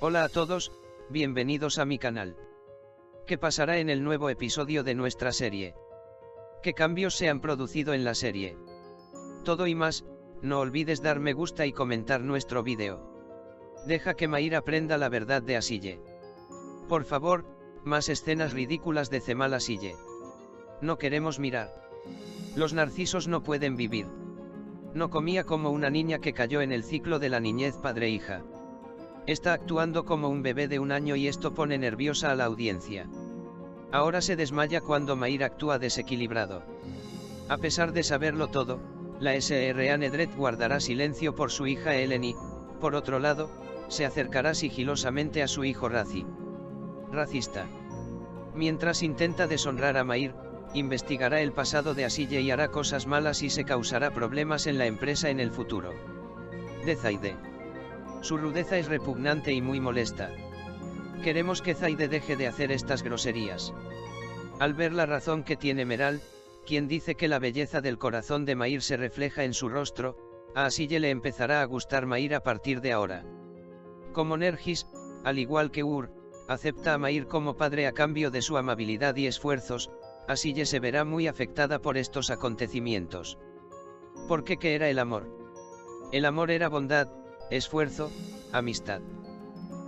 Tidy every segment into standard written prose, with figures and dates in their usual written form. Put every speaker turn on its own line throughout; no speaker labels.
Hola a todos, bienvenidos a mi canal. ¿Qué pasará en el nuevo episodio de nuestra serie? ¿Qué cambios se han producido en la serie? Todo y más, no olvides dar me gusta y comentar nuestro vídeo. Deja que Mayr aprenda la verdad de Asille. Por favor, más escenas ridículas de Cemal Asille. No queremos mirar. Los narcisos no pueden vivir. No comía como una niña que cayó en el ciclo de la niñez padre-hija. Está actuando como un bebé de 1 año y esto pone nerviosa a la audiencia. Ahora se desmaya cuando Mayr actúa desequilibrado. A pesar de saberlo todo, la Sra. Nedret guardará silencio por su hija Ellen y, por otro lado, se acercará sigilosamente a su hijo Razi. Racista. Mientras intenta deshonrar a Mayr, investigará el pasado de Asille y hará cosas malas y se causará problemas en la empresa en el futuro. De Zaide. Su rudeza es repugnante y muy molesta. Queremos que Zaide deje de hacer estas groserías. Al ver la razón que tiene Meral, quien dice que la belleza del corazón de Mayr se refleja en su rostro, a Asille le empezará a gustar Mayr a partir de ahora. Como Nergis, al igual que Ur, acepta a Mayr como padre a cambio de su amabilidad y esfuerzos, Asille se verá muy afectada por estos acontecimientos. Porque ¿qué era el amor? El amor era bondad, esfuerzo, amistad.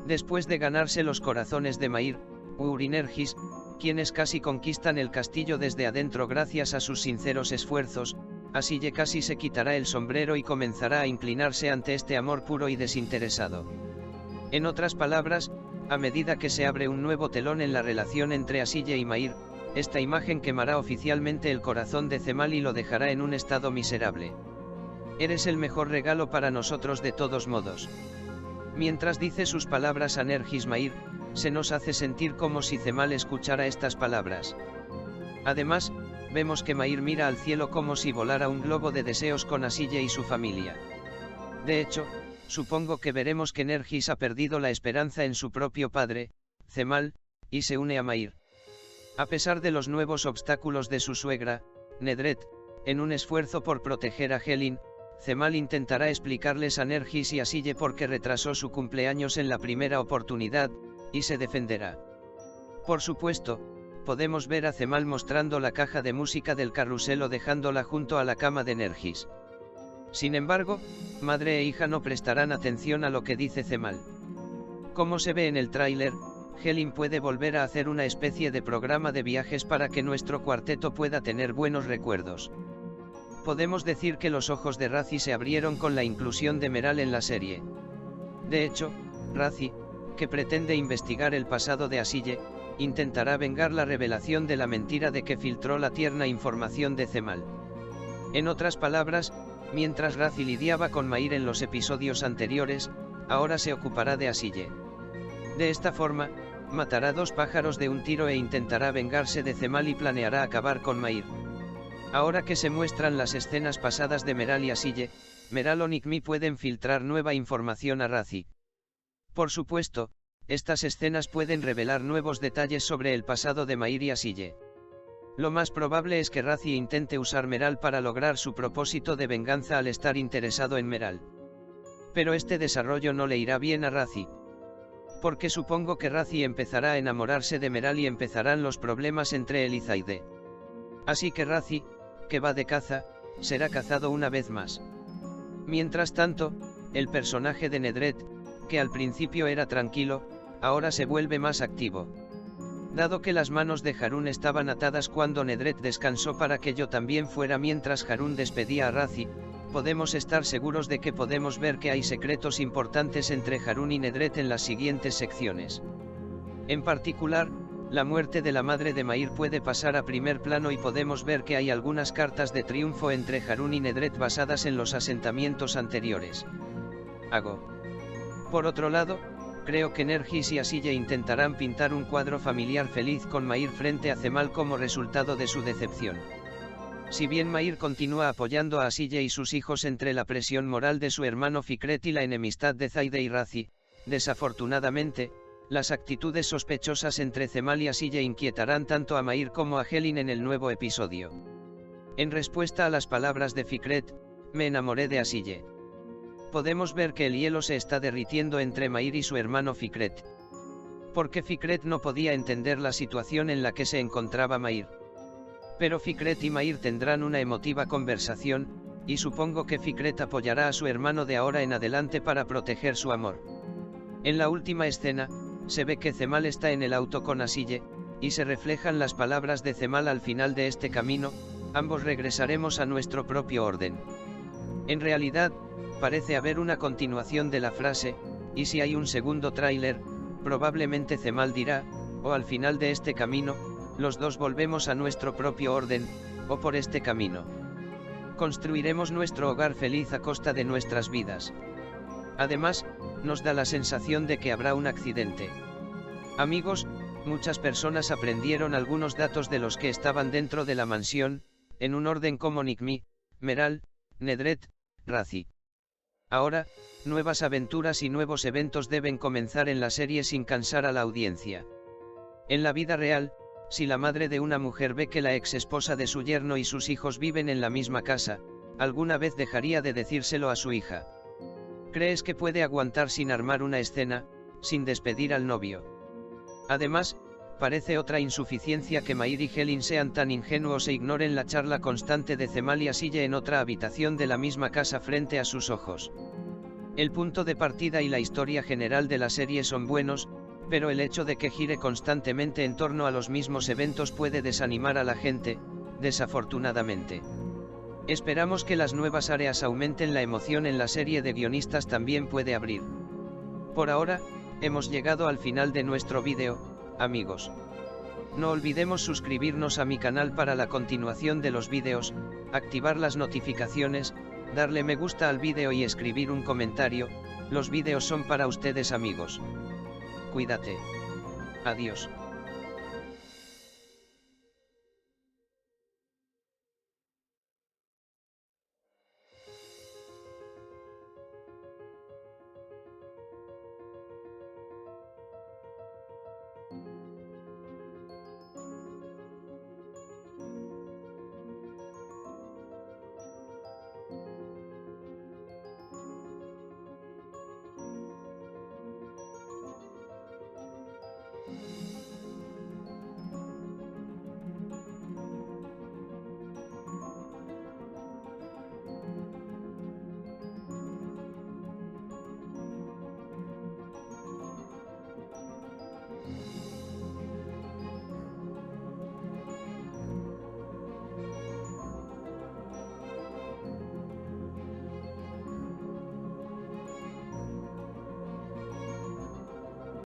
Después de ganarse los corazones de Mayr, Ur y Nergis, quienes casi conquistan el castillo desde adentro gracias a sus sinceros esfuerzos, Asille casi se quitará el sombrero y comenzará a inclinarse ante este amor puro y desinteresado. En otras palabras, a medida que se abre un nuevo telón en la relación entre Asille y Mayr, esta imagen quemará oficialmente el corazón de Cemal y lo dejará en un estado miserable. Eres el mejor regalo para nosotros de todos modos. Mientras dice sus palabras a Nergis, Mayr se nos hace sentir como si Cemal escuchara estas palabras. Además, vemos que Mayr mira al cielo como si volara un globo de deseos con Asille y su familia. De hecho, supongo que veremos que Nergis ha perdido la esperanza en su propio padre, Cemal, y se une a Mayr. A pesar de los nuevos obstáculos de su suegra, Nedret, en un esfuerzo por proteger a Helin, Cemal intentará explicarles a Nergis y Asille por qué retrasó su cumpleaños en la primera oportunidad, y se defenderá. Por supuesto, podemos ver a Cemal mostrando la caja de música del carrusel o dejándola junto a la cama de Nergis. Sin embargo, madre e hija no prestarán atención a lo que dice Cemal. Como se ve en el tráiler, Helin puede volver a hacer una especie de programa de viajes para que nuestro cuarteto pueda tener buenos recuerdos. Podemos decir que los ojos de Razi se abrieron con la inclusión de Meral en la serie. De hecho, Razi, que pretende investigar el pasado de Asille, intentará vengar la revelación de la mentira de que filtró la tierna información de Cemal. En otras palabras, mientras Razi lidiaba con Mayr en los episodios anteriores, ahora se ocupará de Asille. De esta forma, matará 2 pájaros de un tiro e intentará vengarse de Cemal y planeará acabar con Mayr. Ahora que se muestran las escenas pasadas de Meral y Asille, Meral o Nikmi pueden filtrar nueva información a Razi. Por supuesto, estas escenas pueden revelar nuevos detalles sobre el pasado de Mayr y Asille. Lo más probable es que Razi intente usar Meral para lograr su propósito de venganza al estar interesado en Meral. Pero este desarrollo no le irá bien a Razi. Porque supongo que Razi empezará a enamorarse de Meral y empezarán los problemas entre él y Zaide. Así que Razi, que va de caza, será cazado una vez más. Mientras tanto, el personaje de Nedret, que al principio era tranquilo, ahora se vuelve más activo. Dado que las manos de Harun estaban atadas cuando Nedret descansó para que yo también fuera mientras Harun despedía a Razi, podemos estar seguros de que podemos ver que hay secretos importantes entre Harun y Nedret en las siguientes secciones. En particular, la muerte de la madre de Mayr puede pasar a primer plano y podemos ver que hay algunas cartas de triunfo entre Harun y Nedret basadas en los asentamientos anteriores. Por otro lado, creo que Nergis y Asille intentarán pintar un cuadro familiar feliz con Mayr frente a Cemal como resultado de su decepción. Si bien Mayr continúa apoyando a Asille y sus hijos entre la presión moral de su hermano Fikret y la enemistad de Zaide y Razi, desafortunadamente, las actitudes sospechosas entre Cemal y Asille inquietarán tanto a Mayr como a Helin en el nuevo episodio. En respuesta a las palabras de Fikret, me enamoré de Asille. podemos ver que el hielo se está derritiendo entre Mair y su hermano Fikret. Porque Fikret no podía entender la situación en la que se encontraba Mair. Pero Fikret y Mair tendrán una emotiva conversación, y supongo que Fikret apoyará a su hermano de ahora en adelante para proteger su amor. En la última escena, se ve que Cemal está en el auto con Asille, y se reflejan las palabras de Cemal al final de este camino: ambos regresaremos a nuestro propio orden. En realidad, parece haber una continuación de la frase, y si hay un segundo tráiler, probablemente Cemal dirá: o al final de este camino, los dos volvemos a nuestro propio orden, o por este camino construiremos nuestro hogar feliz a costa de nuestras vidas. Además, nos da la sensación de que habrá un accidente. Amigos, muchas personas aprendieron algunos datos de los que estaban dentro de la mansión, en un orden como Nikmi, Meral, Nedret, Razi. Ahora, nuevas aventuras y nuevos eventos deben comenzar en la serie sin cansar a la audiencia. En la vida real, si la madre de una mujer ve que la ex esposa de su yerno y sus hijos viven en la misma casa, alguna vez dejaría de decírselo a su hija. ¿Crees que puede aguantar sin armar una escena, sin despedir al novio? Además, parece otra insuficiencia que Mair y Helin sean tan ingenuos e ignoren la charla constante de Cemal y Asille en otra habitación de la misma casa frente a sus ojos. El punto de partida y la historia general de la serie son buenos, pero el hecho de que gire constantemente en torno a los mismos eventos puede desanimar a la gente, desafortunadamente. Esperamos que las nuevas áreas aumenten la emoción en la serie de guionistas también puede abrir. Por ahora, hemos llegado al final de nuestro vídeo, amigos. No olvidemos suscribirnos a mi canal para la continuación de los vídeos, activar las notificaciones, darle me gusta al vídeo y escribir un comentario. Los vídeos son para ustedes, amigos. Cuídate. Adiós.